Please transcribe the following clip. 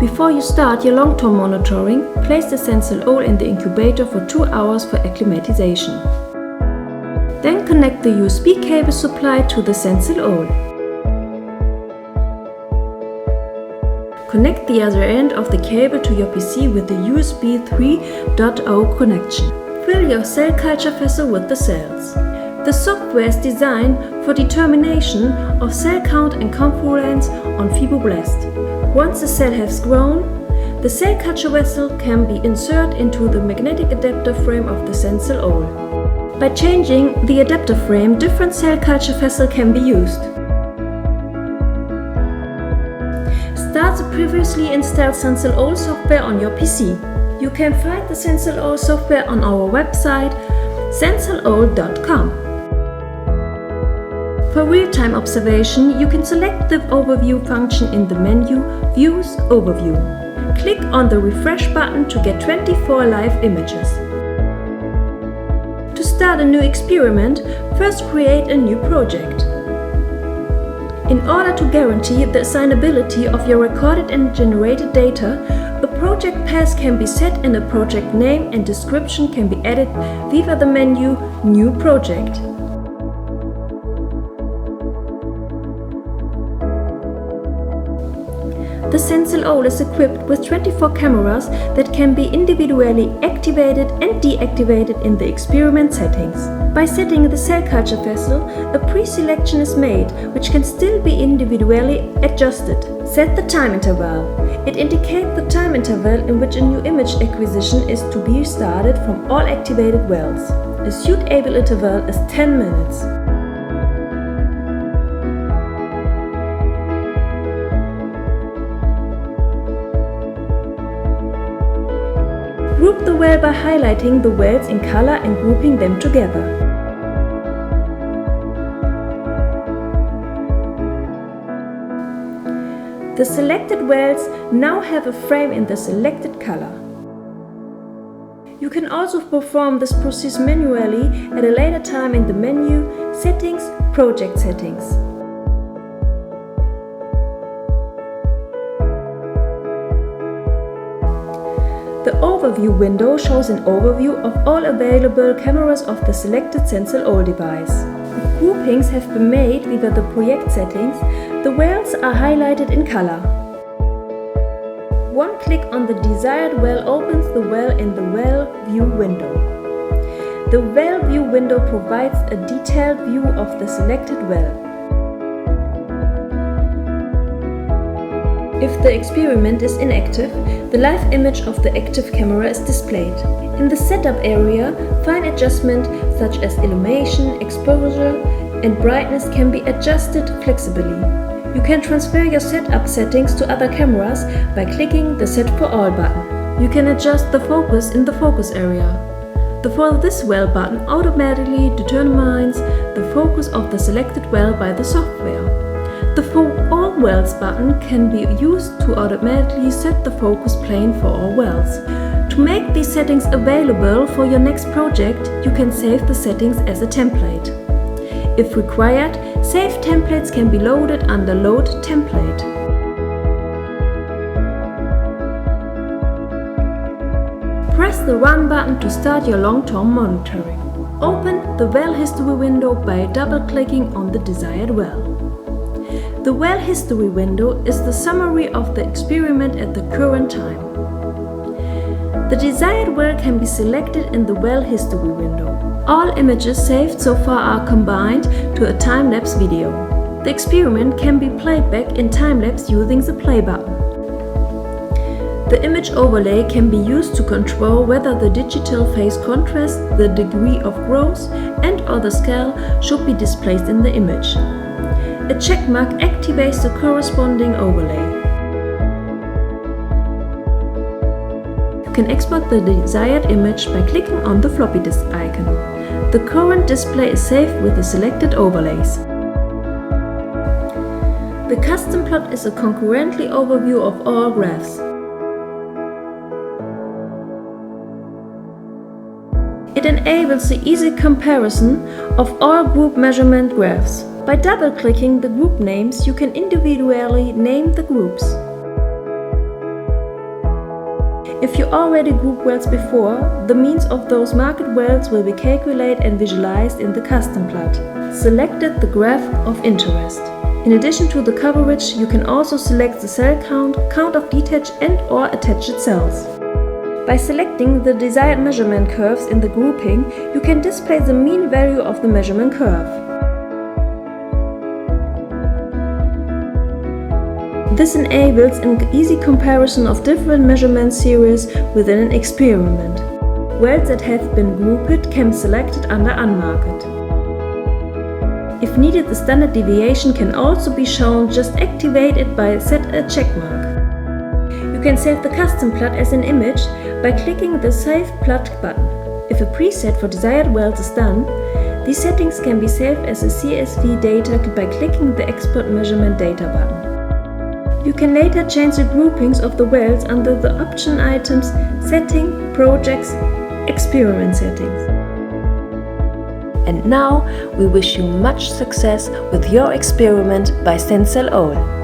Before you start your long-term monitoring, place the zenCELL in the incubator for 2 hours for acclimatization. Then connect the USB cable supply to the zenCELL. Connect the other end of the cable to your PC with the USB 3.0 connection. Fill your cell culture vessel with the cells. The software is designed for determination of cell count and confluence on fibroblasts. Once the cell has grown, the cell culture vessel can be inserted into the magnetic adapter frame of the zenCELL. By changing the adapter frame, different cell culture vessels can be used. Start the previously installed zenCELL software on your PC. You can find the zenCELL software on our website zenCELL.com. For real-time observation, you can select the Overview function in the menu Views Overview. Click on the Refresh button to get 24 live images. To start a new experiment, first create a new project. In order to guarantee the assignability of your recorded and generated data, a project path can be set and a project name and description can be added via the menu New Project. The zenCELL is equipped with 24 cameras that can be individually activated and deactivated in the experiment settings. By setting the cell culture vessel, a pre-selection is made, which can still be individually adjusted. Set the time interval. It indicates the time interval in which a new image acquisition is to be started from all activated wells. A suitable interval is 10 minutes. Group the well by highlighting the wells in color and grouping them together. The selected wells now have a frame in the selected color. You can also perform this process manually at a later time in the menu Settings, Project Settings. The Overview window shows an overview of all available cameras of the selected zenCELL device. If groupings have been made via the project settings, the wells are highlighted in color. One click on the desired well opens the well in the Well View window. The Well View window provides a detailed view of the selected well. If the experiment is inactive, the live image of the active camera is displayed. In the setup area, fine adjustment such as illumination, exposure, and brightness can be adjusted flexibly. You can transfer your setup settings to other cameras by clicking the Set for All button. You can adjust the focus in the focus area. The For This Well button automatically determines the focus of the selected well by the software. The For All Wells button can be used to automatically set the focus plane for all wells. To make these settings available for your next project, you can save the settings as a template. If required, saved templates can be loaded under Load Template. Press the Run button to start your long-term monitoring. Open the Well History window by double-clicking on the desired well. The Well History window is the summary of the experiment at the current time. The desired well can be selected in the Well History window. All images saved so far are combined to a time-lapse video. The experiment can be played back in time-lapse using the Play button. The image overlay can be used to control whether the digital phase contrast, the degree of growth, and/or the scale should be displayed in the image. A checkmark activates the corresponding overlay. You can export the desired image by clicking on the floppy disk icon. The current display is saved with the selected overlays. The custom plot is a concurrently overview of all graphs. It enables the easy comparison of all group measurement graphs. By double-clicking the group names, you can individually name the groups. If you already grouped wells before, the means of those marked wells will be calculated and visualized in the custom plot. Selected the graph of interest. In addition to the coverage, you can also select the cell count, count of detached and/or attached cells. By selecting the desired measurement curves in the grouping, you can display the mean value of the measurement curve. This enables an easy comparison of different measurement series within an experiment. Wells that have been grouped can be selected under Unmarked. If needed, the standard deviation can also be shown. Just activate it by set a checkmark. You can save the custom plot as an image by clicking the Save Plot button. If a preset for desired wells is done, these settings can be saved as a CSV data by clicking the Export Measurement Data button. You can later change the groupings of the wells under the option items Setting, Projects, Experiment Settings. And now we wish you much success with your experiment by zenCELL.